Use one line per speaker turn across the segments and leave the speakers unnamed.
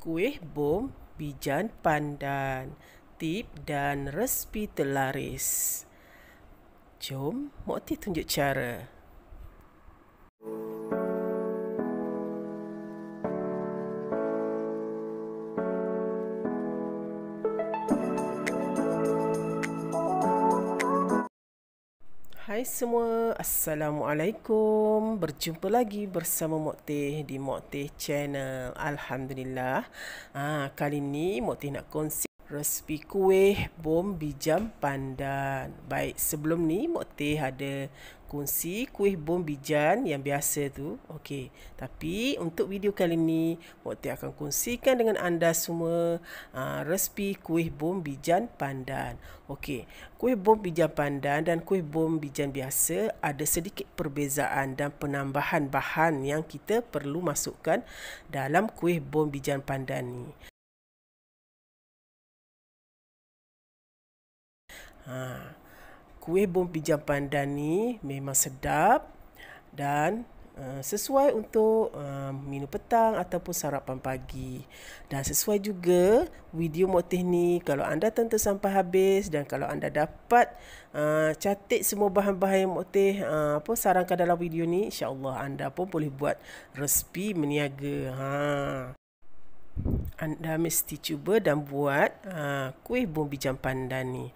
Kuih bom bijan pandan, tip dan resipi terlaris. Jom Mokti tunjuk cara. Hai semua, Assalamualaikum. Berjumpa lagi bersama Mokti di Mokti Channel. Alhamdulillah. Kali ni Mokti nak kongsi resipi kuih bom bijam pandan. Baik, sebelum ni Mokti ada kongsi kuih bom bijan yang biasa tu. Okey, tapi untuk video kali ni Mokti akan kongsikan dengan anda semua resipi kuih bom bijan pandan. Okey, kuih bom bijan pandan dan kuih bom bijan biasa ada sedikit perbezaan dan penambahan bahan yang kita perlu masukkan dalam kuih bom bijan pandan ni. Kuih bom bijan pandan ni memang sedap dan sesuai untuk minum petang ataupun sarapan pagi. Dan sesuai juga video Mokti ni, kalau anda tonton sampai habis dan kalau anda dapat catat semua bahan-bahan yang Mokti sarankan dalam video ni, insya-Allah anda pun boleh buat resipi meniaga. Anda mesti cuba dan buat kuih bom bijan pandan ni.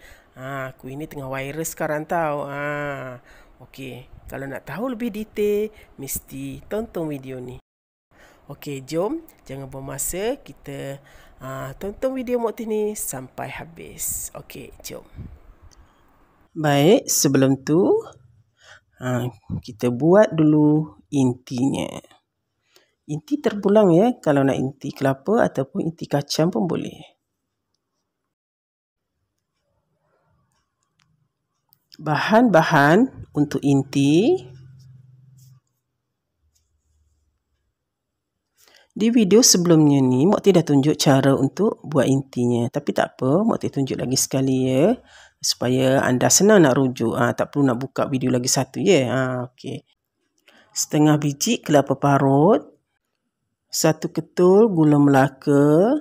Kuih ni tengah viral sekarang tau. Okey, kalau nak tahu lebih detail, mesti tonton video ni. Okey, jom, jangan buang masa, kita tonton video Mokti ni sampai habis. Okey, jom. Baik, sebelum tu kita buat dulu intinya. Inti terpulang ya, kalau nak inti kelapa ataupun inti kacang pun boleh. Bahan-bahan untuk inti. Di video sebelumnya ni, Mokti dah tunjuk cara untuk buat intinya. Tapi tak apa, Mokti tunjuk lagi sekali ya. Supaya anda senang nak rujuk. Tak perlu nak buka video lagi satu ya. Okey. Setengah biji kelapa parut. 1 ketul gula Melaka.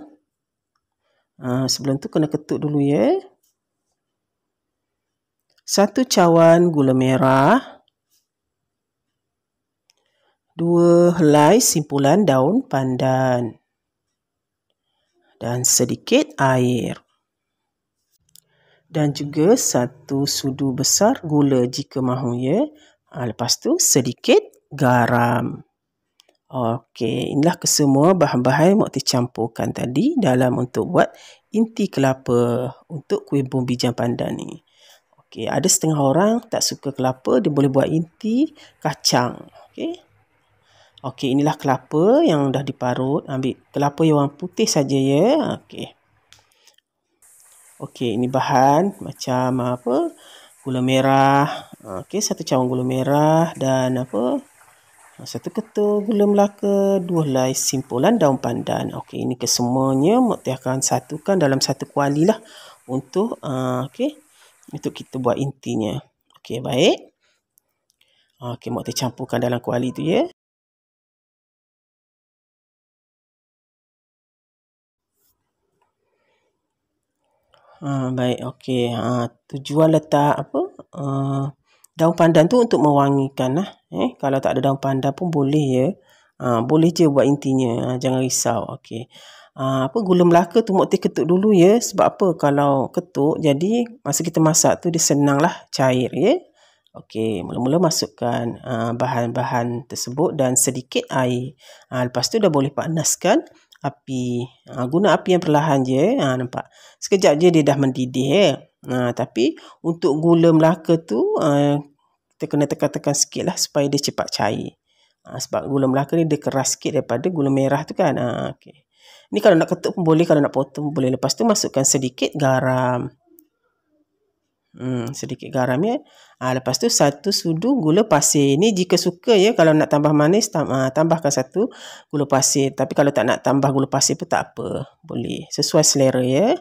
Sebelum tu kena ketuk dulu ya. 1 cawan gula merah. 2 helai simpulan daun pandan. Dan sedikit air. Dan juga 1 sudu besar gula jika mahu ya. Lepas tu sedikit garam. Okey, inilah kesemua bahan-bahan yang Mokti campurkan tadi dalam untuk buat inti kelapa untuk kuih bom bijan pandan ni. Okey, ada setengah orang tak suka kelapa, dia boleh buat inti kacang. Okey. Okey, inilah kelapa yang dah diparut. Ambil kelapa yang warna putih saja ya. Okey. Okey, ini bahan macam gula merah. Okey, 1 cawan gula merah dan 1 ketul gula Melaka, 2 helai simpulan daun pandan. Okey, ini kesemuanya Mokti akan satukan dalam satu kuali lah untuk untuk kita buat intinya. Okey, baik. Okey, Mokti campurkan dalam kuali tu ya. Baik, okey. Tujuan letak daun pandan tu untuk mewangikan lah. Kalau tak ada daun pandan pun boleh ya. Boleh je buat intinya. Jangan risau. Okey. Gula Melaka tu Mokti ketuk dulu ya. Sebab apa? Kalau ketuk, jadi masa kita masak tu dia senanglah cair ya. Okey, mula-mula masukkan bahan-bahan tersebut dan sedikit air. Lepas tu dah boleh panaskan api. Guna api yang perlahan je. Nampak? Sekejap je dia dah mendidih ya. Tapi untuk gula Melaka tu kita kena tekan-tekan sikit lah supaya dia cepat cair. Sebab gula Melaka ni dia keras sikit daripada gula merah tu kan. Okay. Ni kalau nak ketuk pun boleh, kalau nak potong pun boleh. Lepas tu masukkan sedikit garam. Sedikit garam ya. Lepas tu 1 sudu gula pasir. Ni jika suka ya, kalau nak tambah manis tambahkan 1 gula pasir. Tapi kalau tak nak tambah gula pasir pun tak apa. Boleh. Sesuai selera ya.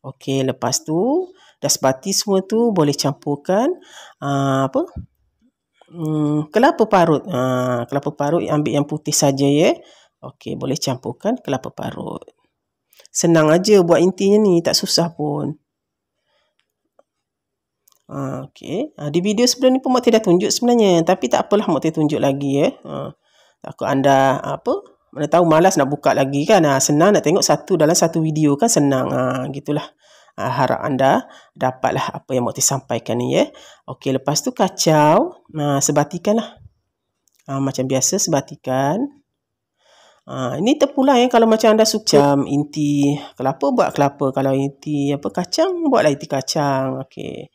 Okey, lepas tu dah sebati semua tu, boleh campurkan kelapa parut. Kelapa parut ambil yang putih saja ya. Okey, boleh campurkan kelapa parut. Senang aja buat intinya ni, tak susah pun. Okey. Di video sebelum ni pun Mak Tia dah tunjuk sebenarnya. Tapi tak apalah, Mak Tia tunjuk lagi ya. Takut anda mana tahu malas nak buka lagi kan. Senang nak tengok dalam satu video kan, senang. Gitulah. Harap anda dapatlah apa yang Mak Tia sampaikan ni ya. Okey, lepas tu kacau. Sebatikan lah. Macam biasa sebatikan. Ini terpulang ya. Kalau macam anda suka macam inti kelapa, buat kelapa. Kalau inti kacang, buatlah inti kacang. Okey.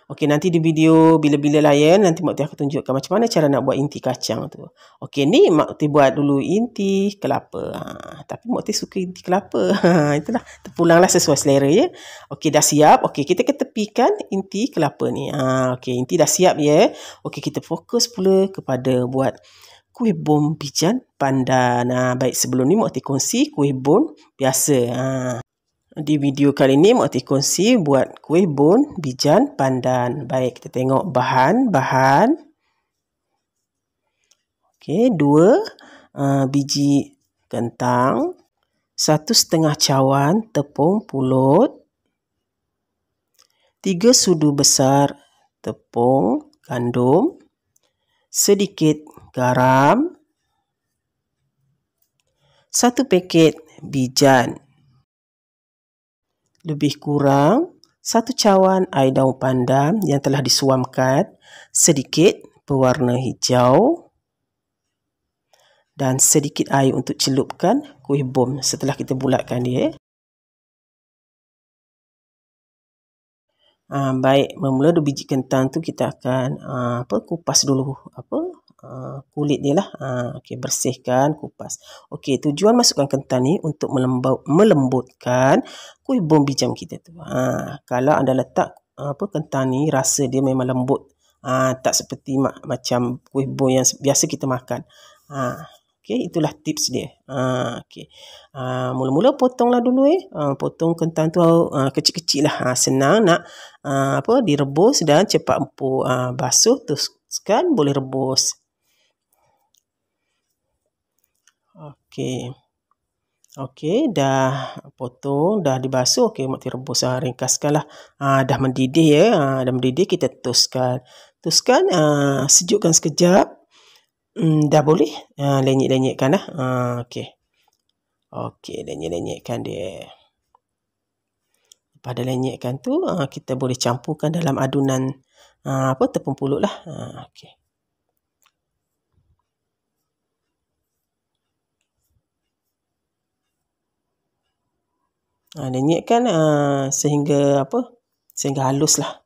Okey, nanti di video bila-bila lain nanti Mak Tia akan tunjukkan macam mana cara nak buat inti kacang tu. Okey, ni Mak Tia buat dulu inti kelapa. Tapi Mak Tia suka inti kelapa. Itulah, terpulanglah sesuai selera ya. Okey, dah siap. Okey, kita ketepikan inti kelapa ni. Okey, inti dah siap ya. Okey, kita fokus pula kepada buat kuih bom bijan pandan. Baik, sebelum ni Mak Tia kongsi kuih bom biasa. Di video kali ini Mak Tia kongsi buat kuih bom bijan pandan. Baik, kita tengok bahan-bahan. Okey, 2 biji kentang, 1,5 cawan tepung pulut, 3 sudu besar tepung gandum, sedikit garam, 1 paket bijan. Lebih kurang 1 cawan air daun pandan yang telah disuamkan, sedikit pewarna hijau dan sedikit air untuk celupkan kuih bom setelah kita bulatkan dia. Baik, bermula 2 biji kentang tu kita akan kupas dulu kulit dia lah. Okey, bersihkan, kupas. Okey, tujuan masukkan kentang ni untuk melembutkan kuih bom bijan kita tu. Kalau anda letak kentang ni, rasa dia memang lembut. Tak seperti macam kuih bom yang biasa kita makan. Okey, itulah tips dia. Okey. Mula-mula potonglah dulu potong kentang tu kecil-kecil lah. Senang nak direbus dan cepat empuk. Basuh, teruskan, boleh rebus. Okey. Okey, dah potong, dah dibasuh. Okey, Mak Tia rebus. Ringkaskanlah. Dah mendidih ya. Dah mendidih, kita tuskan. Tuskan, sejukkan sekejap. Dah boleh. Lenyek-lenyekkan lah. Okey. Okey, lenyek-lenyekkan dia. Pada lenyekkan tu, kita boleh campurkan dalam adunan tepung pulut lah. Okey. Lenyekkan sehingga halus lah.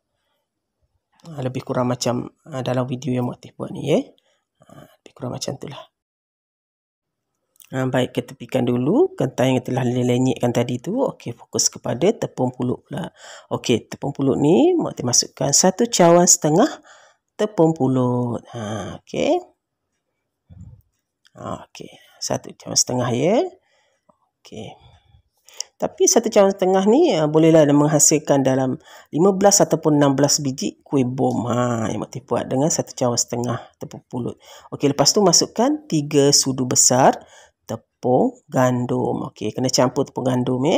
Lebih kurang macam dalam video yang Mak Tia buat ni ya. Lebih kurang macam tu lah. Baik, ketepikan dulu kentang yang telah lenyekkan tadi tu. Okey, fokus kepada tepung pulut pula. Okey, tepung pulut ni Mak Tia masukkan 1,5 cawan tepung pulut. Okey. Okey, 1,5 cawan ya. Okey. Tapi 1,5 cawan ni bolehlah menghasilkan dalam 15 ataupun 16 biji kuih bom. Yang Mak Tia buat dengan 1,5 cawan tepung pulut. Okey, lepas tu masukkan 3 sudu besar tepung gandum. Okey, kena campur tepung gandum ya.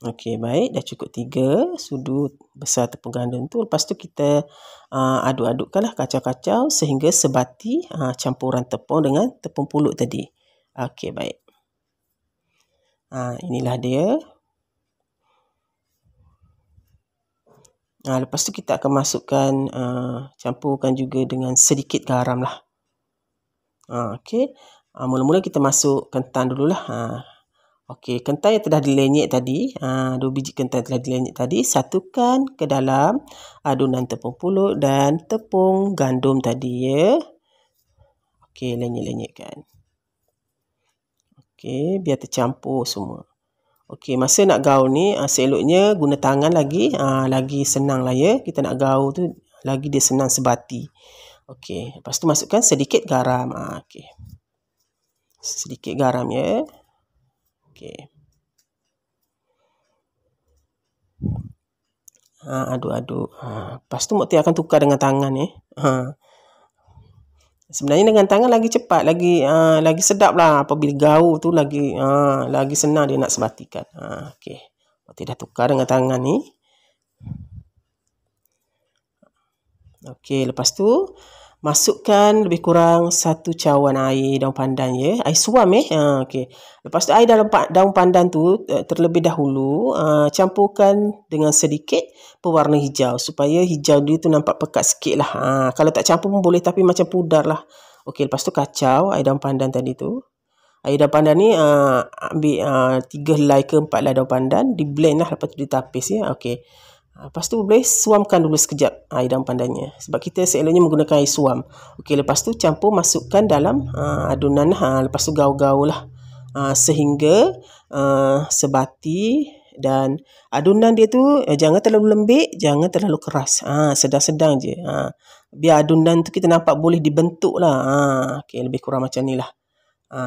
Okey, baik. Dah cukup 3 sudu besar tepung gandum tu. Lepas tu kita aduk-adukkanlah, kacau-kacau sehingga sebati campuran tepung dengan tepung pulut tadi. Okey, baik. Inilah dia. Lepas tu kita akan masukkan, campurkan juga dengan sedikit garam lah. Okey. Mula-mula kita masuk kentang dululah. Okey, kentang yang telah dilenyek tadi, 2 biji kentang telah dilenyek tadi, satukan ke dalam adunan tepung pulut dan tepung gandum tadi ya. Okey, lenyek-lenyekkan. Okey, biar tercampur semua. Okey, masa nak gaul ni, seloknya guna tangan lagi senang lah ya. Kita nak gaul tu, lagi dia senang sebati. Okey, lepas tu masukkan sedikit garam. Okey. Sedikit garam ya. Okey. Aduk-aduk. Lepas tu Mak Tia akan tukar dengan tangan ya. Sebenarnya dengan tangan lagi cepat, lagi sedap lah. Apabila gaul tu lagi senang dia nak sebatikan. Okey. Mokti dah tukar dengan tangan ni. Okey, lepas tu masukkan lebih kurang 1 cawan air daun pandan ya. Air suam okey. Lepas tu air dalam daun pandan tu terlebih dahulu campurkan dengan sedikit pewarna hijau supaya hijau dia tu nampak pekat sikit lah. Kalau tak campur pun boleh tapi macam pudar lah. Okey, lepas tu kacau air daun pandan tadi tu. Air daun pandan ni ambil 3 helai ke 4 helai daun pandan, di blend lah, lepas tu ditapis ya. Okey. Lepas tu boleh suamkan dulu sekejap air daun pandannya. Sebab kita selalunya menggunakan air suam. Okey, lepas tu campur masukkan dalam adunan. Lepas tu gaul-gaul lah. Sehingga sebati dan adunan dia tu jangan terlalu lembik, jangan terlalu keras. Sedang-sedang je. Biar adunan tu kita nampak boleh dibentuk lah. Okey, lebih kurang macam ni lah.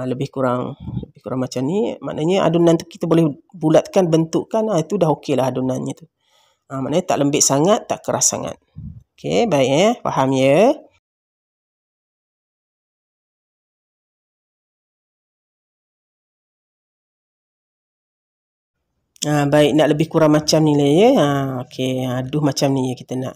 Lebih kurang macam ni. Maknanya adunan tu kita boleh bulatkan, bentukkan. Itu dah okey lah adunannya tu. Maknanya tak lembik sangat, tak keras sangat. Okey, baik faham ya? Baik, nak lebih kurang macam ni lah ya. Okey, aduh macam ni ya kita nak.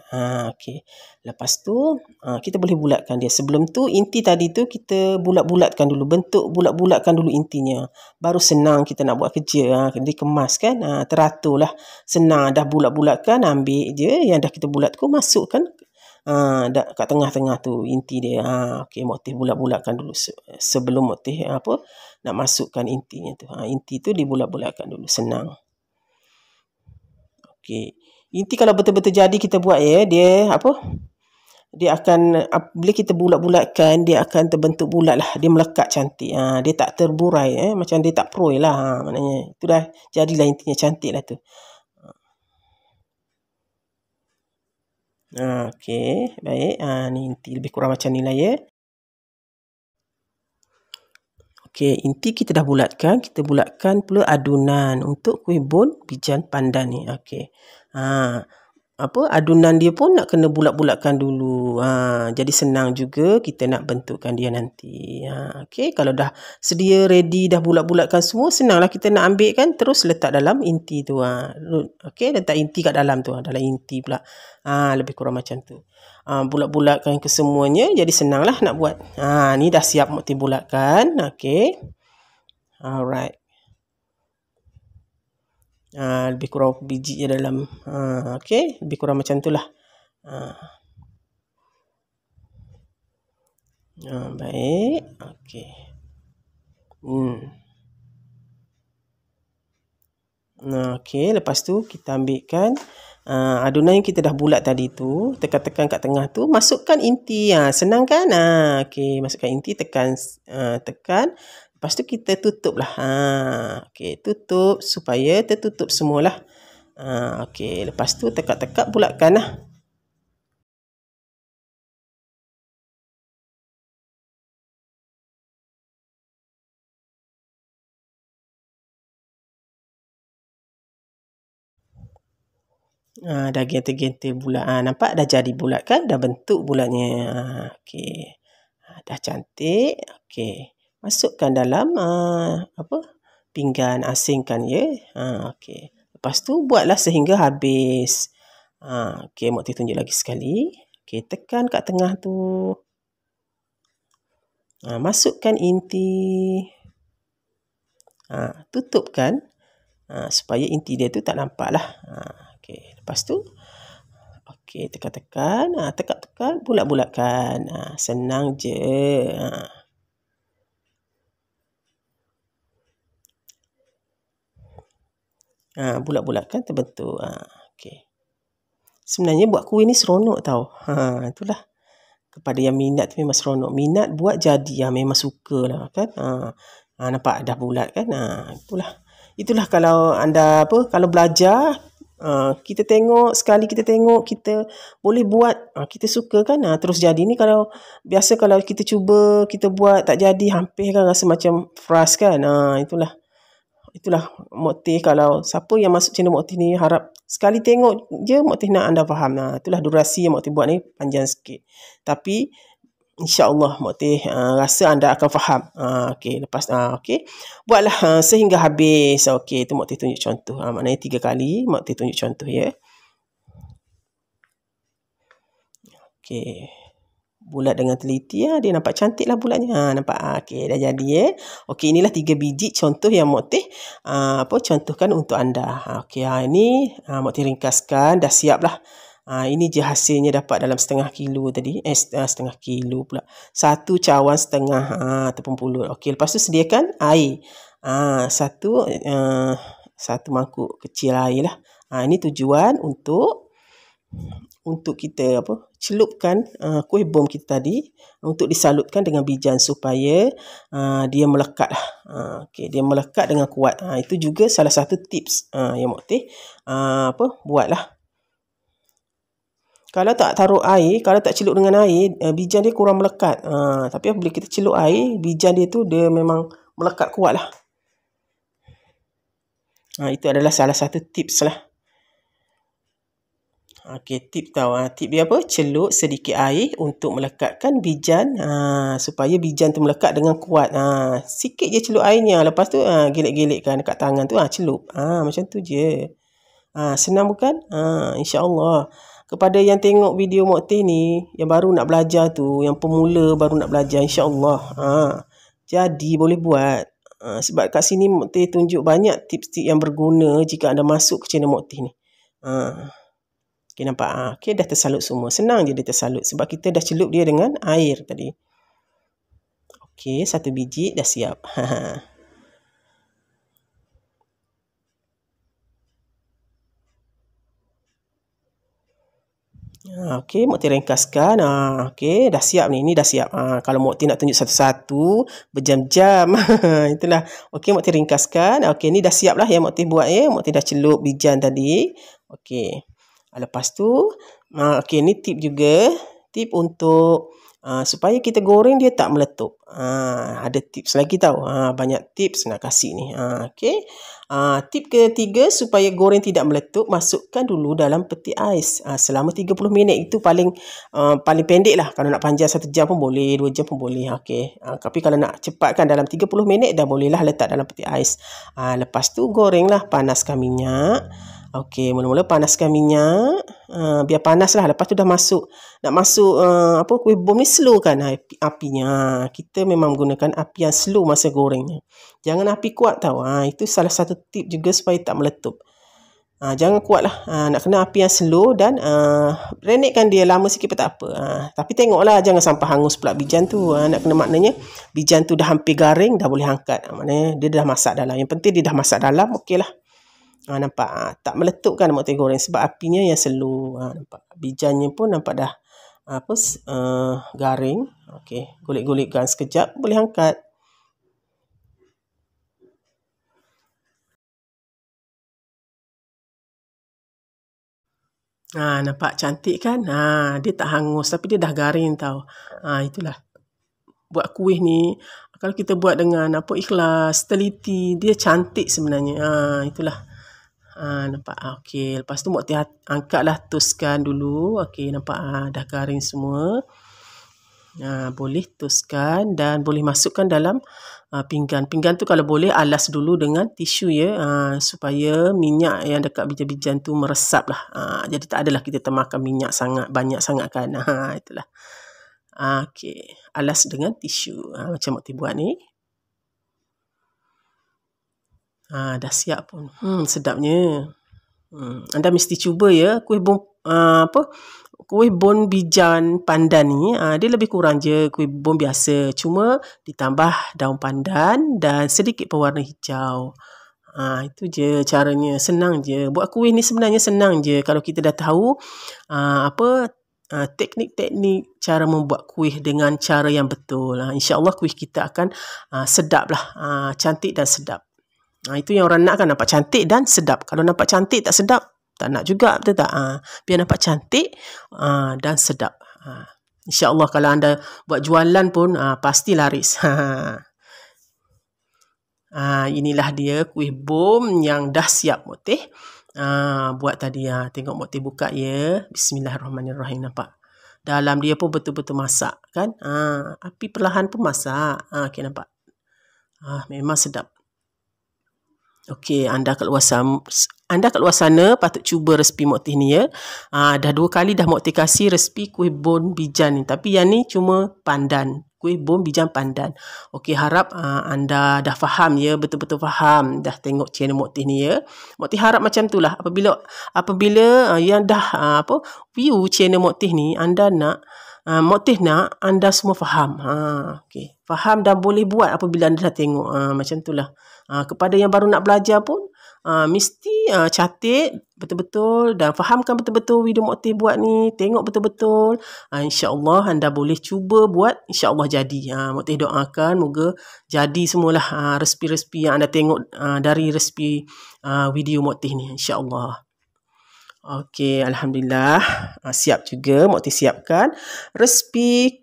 Okey. Lepas tu kita boleh bulatkan dia. Sebelum tu inti tadi tu kita bulat-bulatkan dulu, bentuk bulat-bulatkan dulu intinya. Baru senang kita nak buat kerja. Dikemas kan, teratur lah. Senang dah bulat-bulatkan, ambil je yang dah kita bulatkan, masukkan kat tengah-tengah tu inti dia. Okey, motif bulat-bulatkan dulu sebelum motif nak masukkan intinya tu. Inti tu dibulat-bulatkan dulu, senang. Okey. Inti kalau betul-betul jadi kita buat ya, dia akan bila kita bulat-bulatkan dia akan terbentuk bulat lah, dia melekat cantik. Dia tak terburai macam dia tak peroi lah. Maknanya itu dah jadilah intinya, cantik lah tu. Okey, baik. Ni inti lebih kurang macam ni lah ya. Okey, inti kita dah bulatkan. Kita bulatkan pula adunan untuk kuih bun bijan pandan ni. Okey. Adunan dia pun nak kena bulat-bulatkan dulu. Jadi senang juga kita nak bentukkan dia nanti. Okey, kalau dah sedia ready dah bulat-bulatkan semua, senanglah kita nak ambil kan, terus letak dalam inti tu. Okey, letak inti kat dalam tu, dalam inti pula. Lebih kurang macam tu. Bulat-bulatkan kesemuanya, jadi senanglah nak buat. Ni dah siap Mokti bulatkan. Okey. Alright. Lebih kurang biji je dalam. Okey, lebih kurang macam tu lah. Baik. Okey. Okey, lepas tu kita ambilkan adunan yang kita dah bulat tadi tu, tekan-tekan kat tengah tu, masukkan inti. Senang kan? Okey, masukkan inti, tekan. Lepas tu kita tutup lah. Okey, tutup supaya tertutup semualah. Okey, lepas tu tekak-tekak bulatkan lah. Dah gentil-gentil bulat. Nampak dah jadi bulat kan? Dah bentuk bulatnya. Okey. Dah cantik. Okey. Masukkan dalam pinggan, asingkan ya. Okey. Lepas tu buatlah sehingga habis. Okey, Mokti tunjuk lagi sekali. Okey, tekan kat tengah tu. Masukkan inti. Tutupkan supaya inti dia tu tak nampak lah. Okey, lepas tu okey, tekan-tekan, tekan-tekan, bulat-bulatkan. Senang je. Bulat-bulatkan terbentuk. Okey. Sebenarnya buat kuih ni seronok tau. Itulah. Kepada yang minat tu memang seronok. Minat buat jadi. Memang sukalah kan. Nampak dah bulat kan. Itulah kalau anda kalau belajar, kita tengok sekali, kita boleh buat, kita suka kan, terus jadi. Ni kalau biasa kalau kita cuba, kita buat tak jadi, hampir kan rasa macam frust kan. Itulah Mokti, kalau siapa yang masuk channel Mokti ni, harap sekali tengok je Mokti nak anda faham. Itulah durasi yang Mokti buat ni panjang sikit. Tapi InsyaAllah Mak Teh rasa anda akan faham. Okey, lepas okey. Buatlah sehingga habis. Okey, tu Mak Teh tunjuk contoh. Maknanya 3 kali Mak Teh tunjuk contoh ya. Okey. Bulat dengan teliti dia nampak cantik lah bulatnya. Nampak? Okey, dah jadi ya. Okey, inilah 3 biji contoh yang Mak Teh contohkan untuk anda. Okey, ini Mak Teh ringkaskan, dah siap lah. Ini je hasilnya dapat dalam setengah kilo tadi. Setengah kilo pula. 1 cawan setengah ataupun pulut. Okey, lepas tu sediakan air. Satu mangkuk kecil air lah. Ini tujuan untuk kita celupkan kuih bom kita tadi untuk disalutkan dengan bijan supaya dia melekat lah. Okey, dia melekat dengan kuat. Itu juga salah satu tips yang Mak Teh buatlah. Kalau tak taruh air, kalau tak celup dengan air, bijan dia kurang melekat. Tapi apabila kita celup air, bijan dia tu dia memang melekat kuat lah. Itu adalah salah satu tips lah. Okey, tip dia apa? Celup sedikit air untuk melekatkan bijan supaya bijan tu melekat dengan kuat. Sikit je celup airnya. Lepas tu gelik-gelikkan dekat tangan tu, celup. Macam tu je. Senang bukan? InsyaAllah. Kepada yang tengok video Mak Teh ni, yang baru nak belajar tu, yang pemula baru nak belajar, insyaAllah. Jadi boleh buat. Sebab kat sini Mak Teh tunjuk banyak tips-tips yang berguna jika anda masuk ke channel Mak Teh ni. Okay, nampak? Okay, dah tersalut semua. Senang je dia tersalut. Sebab kita dah celup dia dengan air tadi. Okay, 1 biji dah siap. Okey, Mak Teh ringkaskan. Okey, dah siap ni. Ini dah siap. Kalau Mak Teh nak tunjuk satu-satu, berjam-jam. Itulah. Okey, Mak Teh ringkaskan. Okey, ni dah siap lah yang Mak Teh buat ya. Mak Teh dah celup bijan tadi. Okey. Lepas tu, okey, ni tip juga. Tip untuk supaya kita goreng dia tak meletup. Ada tips lagi tau. Banyak tips nak kasih ni. Okey. Tip ketiga supaya goreng tidak meletup, masukkan dulu dalam peti ais selama 30 minit. Itu paling pendek lah. Kalau nak panjang 1 jam pun boleh, 2 jam pun boleh. Okey. Tapi kalau nak cepatkan dalam 30 minit dah bolehlah letak dalam peti ais. Lepas tu gorenglah, panaskan minyak. Okey, mula-mula panaskan minyak. Biar panas lah. Lepas tu dah nak masuk kuih bom ni, slowkan apinya. Kita memang gunakan api yang slow masa gorengnya. Jangan api kuat tau. Itu salah satu tip juga supaya tak meletup. Jangan kuat lah. Nak kena api yang slow dan renekkan dia lama sikit pun tak apa. Tapi tengoklah jangan sampai hangus pula bijan tu. Nak kena maknanya bijan tu dah hampir garing, dah boleh angkat. Maknanya dia dah masak dalam. Yang penting dia dah masak dalam, okey lah. Nampak? Tak meletup kan Mak Teh goreng sebab apinya yang slow. Nampak? Bijannya pun nampak dah garing. Okey, golek-golekkan sekejap, boleh angkat. Nampak cantik kan? Dia tak hangus tapi dia dah garing tau. Itulah. Buat kuih ni, kalau kita buat dengan ikhlas, teliti, dia cantik sebenarnya. Itulah. Nampak? Okey, lepas tu Mak Teh angkatlah, toskan dulu. Okey, nampak? Dah garing semua. Boleh toskan dan boleh masukkan dalam pinggan. Pinggan tu kalau boleh alas dulu dengan tisu ya, supaya minyak yang dekat bijan-bijan tu meresap lah. Jadi tak adalah kita termakan minyak banyak sangat kan. Itulah. Okey, alas dengan tisu. Macam Mak Teh buat ni. Dah siap pun. Sedapnya. Anda mesti cuba ya. Kuih bom bijan pandan ni, dia lebih kurang je kuih bom biasa. Cuma ditambah daun pandan dan sedikit pewarna hijau. Itu je caranya. Senang je. Buat kuih ni sebenarnya senang je. Kalau kita dah tahu teknik-teknik cara membuat kuih dengan cara yang betul. InsyaAllah kuih kita akan sedap lah. Cantik dan sedap. Itu yang orang nak kan, nampak cantik dan sedap. Kalau nampak cantik tak sedap, tak nak juga, betul tak? Biar nampak cantik dan sedap. InsyaAllah kalau anda buat jualan pun pasti laris. Inilah dia kuih bom yang dah siap Mak Teh buat tadi. Tengok Mak Teh buka ya. Bismillahirrahmanirrahim. Nampak? Dalam dia pun betul-betul masak kan. Api perlahan pun masak. Okay, nampak. Memang sedap. Okey, anda kat luar sana patut cuba resipi Mok Teh ni ya. Dah 2 kali dah Mok Teh kasih resipi kuih bon bijan ni. Tapi yang ni cuma pandan. Kuih bon bijan pandan. Okey, harap anda dah faham ya. Betul-betul faham dah tengok channel Mok Teh ni ya. Mok Teh harap macam tu lah. Apabila yang dah view channel Mok Teh ni, anda nak Mok Teh nak anda semua faham. Okey, faham dan boleh buat apabila anda dah tengok. Macam tu lah. Kepada yang baru nak belajar pun mesti catat betul-betul dan fahamkan betul-betul video Mok Teh buat ni. Tengok betul-betul. InsyaAllah anda boleh cuba buat. InsyaAllah jadi. Mok Teh doakan moga jadi semualah resipi-resipi yang anda tengok dari resipi video Mok Teh ni. InsyaAllah. Okey, Alhamdulillah. Siap juga Mok Teh siapkan resipi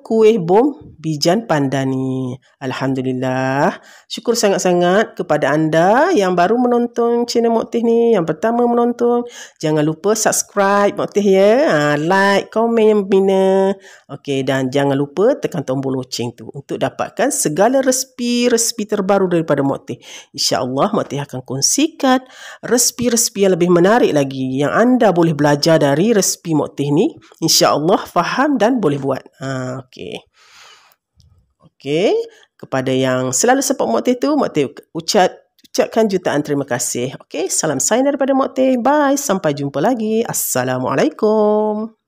kuih bom bijan pandan ni. Alhamdulillah. Syukur sangat-sangat kepada anda yang baru menonton channel Mok Teh ni, yang pertama menonton. Jangan lupa subscribe Mok Teh ya. Like, komen yang bina. Okey, dan jangan lupa tekan tombol loceng tu untuk dapatkan segala resipi-resipi terbaru daripada Mok Teh. InsyaAllah Mok Teh akan kongsikan resipi-resipi yang lebih menarik lagi yang anda boleh belajar dari resipi Mok Teh ni. InsyaAllah faham dan boleh buat. Okey. Kepada yang selalu support Mok Teh tu, Mok Teh ucapkan jutaan terima kasih. Okey, salam sayang daripada Mok Teh. Bye, sampai jumpa lagi. Assalamualaikum.